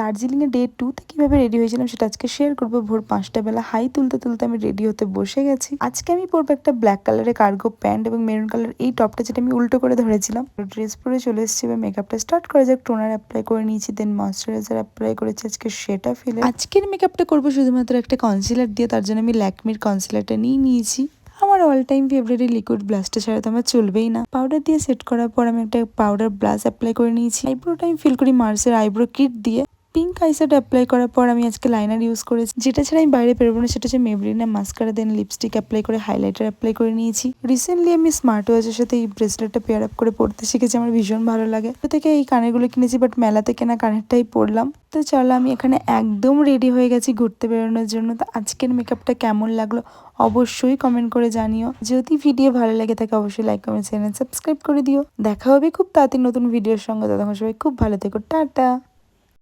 দার্জিলিংয়ে ডে 2 তে কিভাবে রেডি হয়েছিলাম সেটা আজকে শেয়ার করবো। ভোর 5টা বেলা হাই তুলতে তুলতে আমি রেডি হতে বসে গেছি। আজকে আমি পরবো একটা ব্ল্যাক কালারের কার্গো প্যান্ট এবং মেরুন কালার এই টপটা, যেটা আমি উল্টো করে ধরেছিলাম। ড্রেস পরে চলে এসেছি। এবার মেকআপটা স্টার্ট করা যাক। টোনার অ্যাপ্লাই করে নিয়েছি, দেন ময়শ্চারাইজার অ্যাপ্লাই করেছি আজকে সেটা ফেলে। আজকের মেকআপটা করবো শুধুমাত্র একটা কনসিলার দিয়ে, তার জন্য আমি ল্যাকমির কনসিলারটা নিয়ে নিয়েছি। আমার অল টাইম ফেভারিট লিকুইড ব্লাশটা ছাড়া তো আমার চলবেই না। পাউডার দিয়ে সেট করার পর আমি একটা পাউডার ব্লাশ অ্যাপ্লাই করে নিয়েছি। আইব্রোটা আমি ফিল করি মার্সের আইব্রো কিট দিয়ে। পিঙ্ক আইশ্যাডো অ্যাপ্লাই করার পর আমি আজকে লাইনার ইউজ করেছি, যেটা ছাড়া আমি বাইরে বেরোবো না। সেটা হচ্ছে মেবলিনের মাস্কারা, দেন লিপস্টিক অ্যাপ্লাই করে হাইলাইটার অ্যাপ্লাই করে নিয়েছি। রিসেন্টলি আমি স্মার্ট ওয়াচের সাথে এই ব্রেসলেটটা পেয়ার আপ করে পড়তে শিখেছি, আমার ভীষণ ভালো লাগে। তো থেকে এই কানেরগুলো কিনেছি, বাট মেলাতে কেনা কানেরটাই পরলাম। তো চলো, আমি এখানে একদম রেডি হয়ে গেছি ঘুরতে বেরোনোর জন্য। তো আজকের মেকআপটা কেমন লাগলো অবশ্যই কমেন্ট করে জানিও। যদি ভিডিও ভালো লাগে থাকে অবশ্যই লাইক কমেন্ট চ্যানেল সাবস্ক্রাইব করে দিও। দেখা হবে খুব তাড়াতাড়ি নতুন ভিডিওর সঙ্গে। ততক্ষণ সবাই খুব ভালো থেকো, টাটা।